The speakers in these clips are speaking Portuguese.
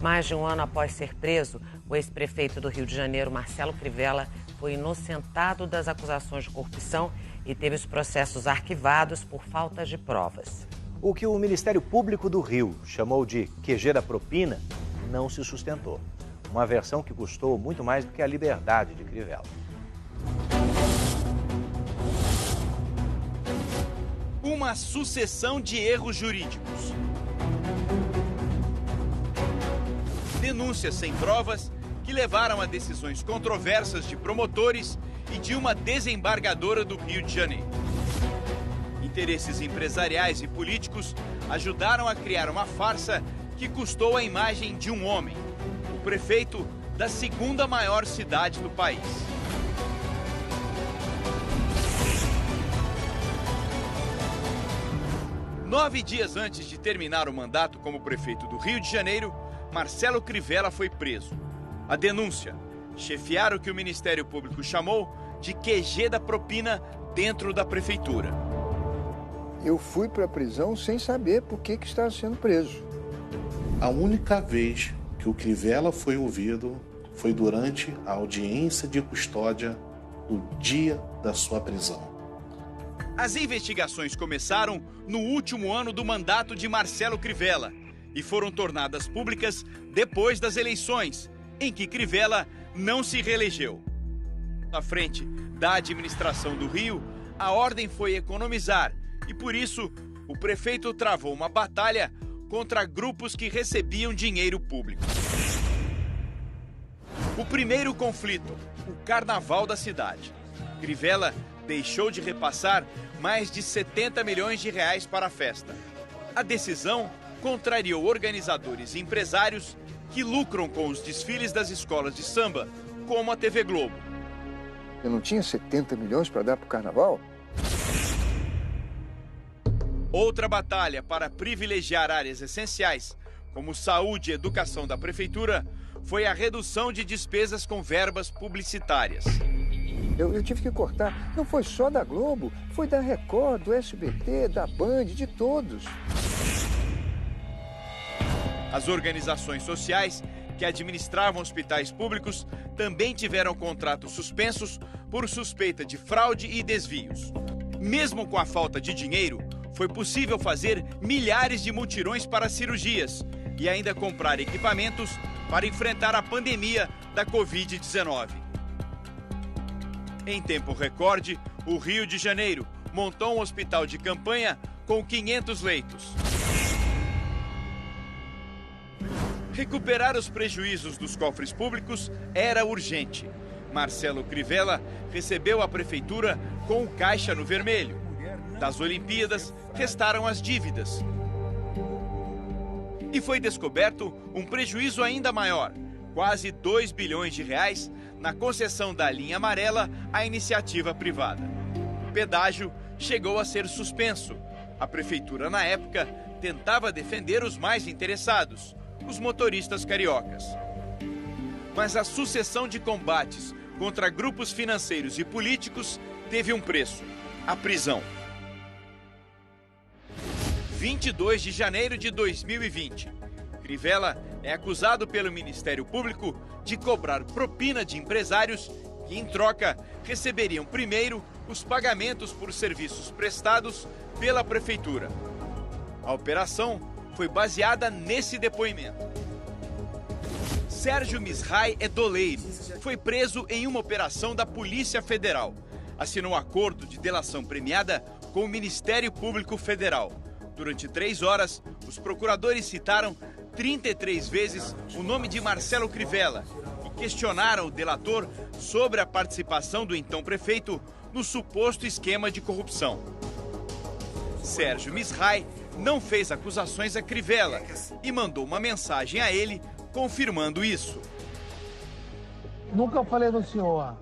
Mais de um ano após ser preso, o ex-prefeito do Rio de Janeiro, Marcelo Crivella, foi inocentado das acusações de corrupção e teve os processos arquivados por falta de provas. O que o Ministério Público do Rio chamou de QG da propina não se sustentou. Uma versão que custou muito mais do que a liberdade de Crivella. Uma sucessão de erros jurídicos. Denúncias sem provas que levaram a decisões controversas de promotores e de uma desembargadora do Rio de Janeiro. Interesses empresariais e políticos ajudaram a criar uma farsa que custou a imagem de um homem, o prefeito da segunda maior cidade do país. Nove dias antes de terminar o mandato como prefeito do Rio de Janeiro, Marcelo Crivella foi preso. A denúncia: chefiar o que o Ministério Público chamou de QG da propina dentro da prefeitura. Eu fui para a prisão sem saber por que estava sendo preso. A única vez que o Crivella foi ouvido foi durante a audiência de custódia do dia da sua prisão. As investigações começaram no último ano do mandato de Marcelo Crivella e foram tornadas públicas depois das eleições, em que Crivella não se reelegeu. À frente da administração do Rio, a ordem foi economizar e, por isso, o prefeito travou uma batalha contra grupos que recebiam dinheiro público. O primeiro conflito, o carnaval da cidade. Crivella deixou de repassar mais de 70 milhões de reais para a festa. A decisão contrariou organizadores e empresários que lucram com os desfiles das escolas de samba, como a TV Globo. Eu não tinha 70 milhões para dar para o carnaval? Outra batalha para privilegiar áreas essenciais, como saúde e educação da prefeitura, foi a redução de despesas com verbas publicitárias. Eu tive que cortar. Não foi só da Globo, foi da Record, do SBT, da Band, de todos. As organizações sociais que administravam hospitais públicos também tiveram contratos suspensos por suspeita de fraude e desvios. Mesmo com a falta de dinheiro, foi possível fazer milhares de mutirões para cirurgias e ainda comprar equipamentos para enfrentar a pandemia da Covid-19. Em tempo recorde, o Rio de Janeiro montou um hospital de campanha com 500 leitos. Recuperar os prejuízos dos cofres públicos era urgente. Marcelo Crivella recebeu a prefeitura com o caixa no vermelho. Das Olimpíadas, restaram as dívidas. E foi descoberto um prejuízo ainda maior, quase 2 bilhões de reais, na concessão da linha amarela à iniciativa privada. O pedágio chegou a ser suspenso. A prefeitura, na época, tentava defender os mais interessados, os motoristas cariocas. Mas a sucessão de combates contra grupos financeiros e políticos teve um preço: a prisão. 22 de janeiro de 2020. Crivella é acusado pelo Ministério Público de cobrar propina de empresários que, em troca, receberiam primeiro os pagamentos por serviços prestados pela prefeitura. A operação foi baseada nesse depoimento. Sérgio Misrai é doleiro. Foi preso em uma operação da Polícia Federal. Assinou acordo de delação premiada com o Ministério Público Federal. Durante 3 horas, os procuradores citaram 33 vezes o nome de Marcelo Crivella e questionaram o delator sobre a participação do então prefeito no suposto esquema de corrupção. Sérgio Misrai não fez acusações a Crivella e mandou uma mensagem a ele confirmando isso. Nunca falei do senhor.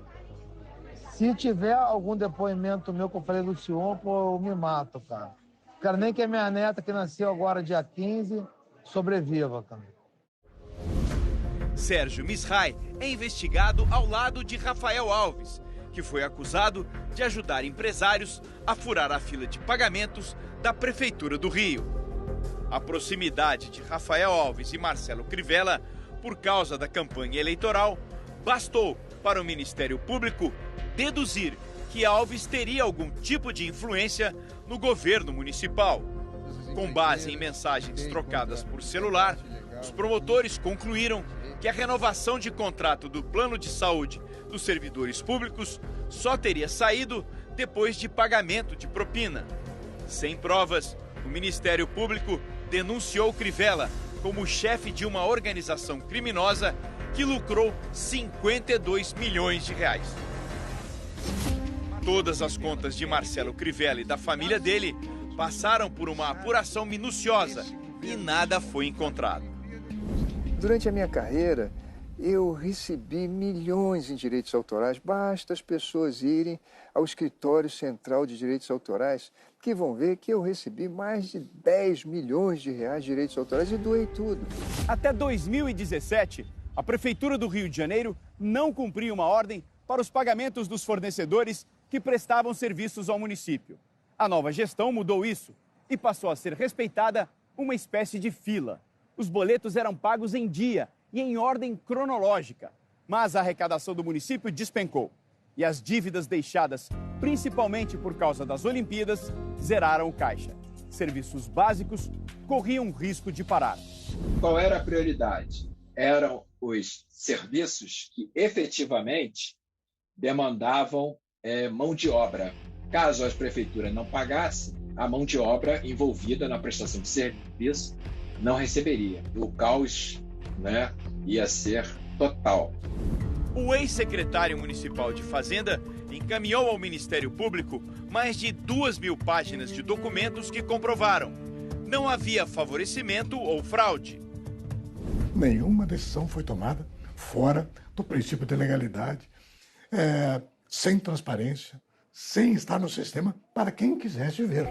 Se tiver algum depoimento meu que eu falei do senhor, pô, eu me mato, cara. Quero nem que a minha neta, que nasceu agora dia 15, sobreviva, cara. Sérgio Misrai é investigado ao lado de Rafael Alves, que foi acusado de ajudar empresários a furar a fila de pagamentos da Prefeitura do Rio. A proximidade de Rafael Alves e Marcelo Crivella, por causa da campanha eleitoral, bastou para o Ministério Público deduzir que Alves teria algum tipo de influência no governo municipal. Com base em mensagens trocadas por celular, os promotores concluíram que a renovação de contrato do plano de saúde dos servidores públicos só teria saído depois de pagamento de propina. Sem provas, o Ministério Público denunciou Crivella como chefe de uma organização criminosa que lucrou 52 milhões de reais. Todas as contas de Marcelo Crivella e da família dele passaram por uma apuração minuciosa e nada foi encontrado. Durante a minha carreira, eu recebi milhões em direitos autorais. Basta as pessoas irem ao Escritório Central de Direitos Autorais, que vão ver que eu recebi mais de 10 milhões de reais de direitos autorais e doei tudo. Até 2017, a Prefeitura do Rio de Janeiro não cumpria uma ordem para os pagamentos dos fornecedores que prestavam serviços ao município. A nova gestão mudou isso e passou a ser respeitada uma espécie de fila. Os boletos eram pagos em dia e em ordem cronológica, mas a arrecadação do município despencou. E as dívidas deixadas, principalmente por causa das Olimpíadas, zeraram o caixa. Serviços básicos corriam risco de parar. Qual era a prioridade? Eram os serviços que efetivamente demandavam mão de obra. Caso as prefeituras não pagassem, a mão de obra envolvida na prestação de serviço não receberia. O caos, ia ser total. O ex-secretário municipal de Fazenda encaminhou ao Ministério Público mais de 2.000 páginas de documentos que comprovaram: não havia favorecimento ou fraude. Nenhuma decisão foi tomada fora do princípio de legalidade, sem transparência, sem estar no sistema para quem quisesse ver.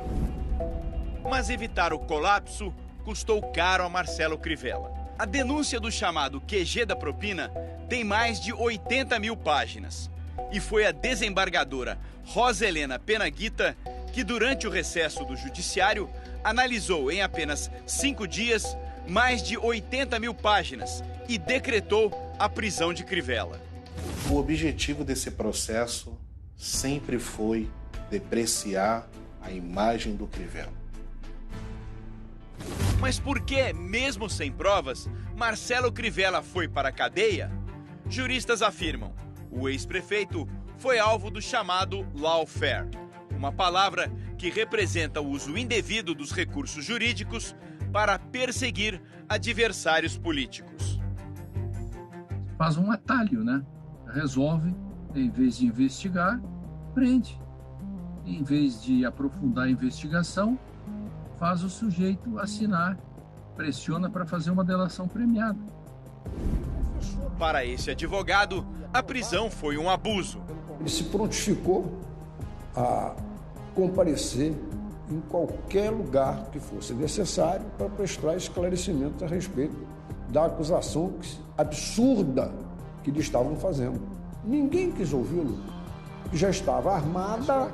Mas evitar o colapso custou caro a Marcelo Crivella. A denúncia do chamado QG da propina tem mais de 80.000 páginas. E foi a desembargadora Rosa Helena Penaguita que, durante o recesso do judiciário, analisou em apenas 5 dias mais de 80.000 páginas e decretou a prisão de Crivella. O objetivo desse processo sempre foi depreciar a imagem do Crivella. Mas por que, mesmo sem provas, Marcelo Crivella foi para a cadeia? Juristas afirmam: o ex-prefeito foi alvo do chamado lawfare, uma palavra que representa o uso indevido dos recursos jurídicos para perseguir adversários políticos. Faz um atalho, Resolve, em vez de investigar, prende. Em vez de aprofundar a investigação, faz o sujeito assinar, pressiona para fazer uma delação premiada. Para esse advogado, a prisão foi um abuso. Ele se prontificou a comparecer em qualquer lugar que fosse necessário para prestar esclarecimentos a respeito da acusação absurda que lhe estavam fazendo. Ninguém quis ouvi-lo. Já estava armada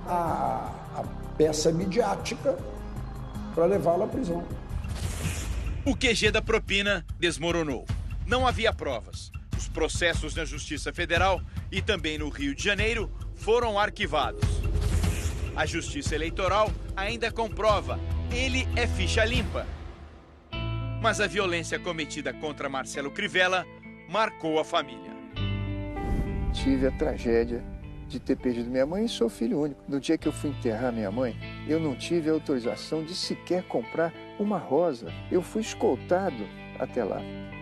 a peça midiática para levá-lo à prisão. O QG da propina desmoronou. Não havia provas. Os processos na Justiça Federal e também no Rio de Janeiro foram arquivados. A Justiça Eleitoral ainda comprova: ele é ficha limpa. Mas a violência cometida contra Marcelo Crivella marcou a família. Tive a tragédia de ter perdido minha mãe e sou filho único. No dia que eu fui enterrar minha mãe, eu não tive a autorização de sequer comprar uma rosa. Eu fui escoltado até lá.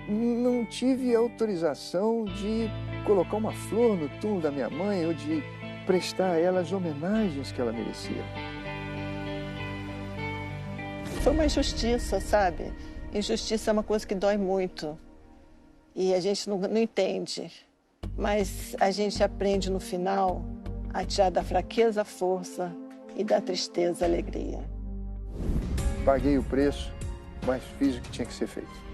Não tive autorização de colocar uma flor no túmulo da minha mãe ou de prestar a ela as homenagens que ela merecia. Foi uma injustiça, sabe? Injustiça é uma coisa que dói muito e a gente não entende. Mas a gente aprende no final a tirar da fraqueza a força e da tristeza a alegria. Paguei o preço, mas fiz o que tinha que ser feito.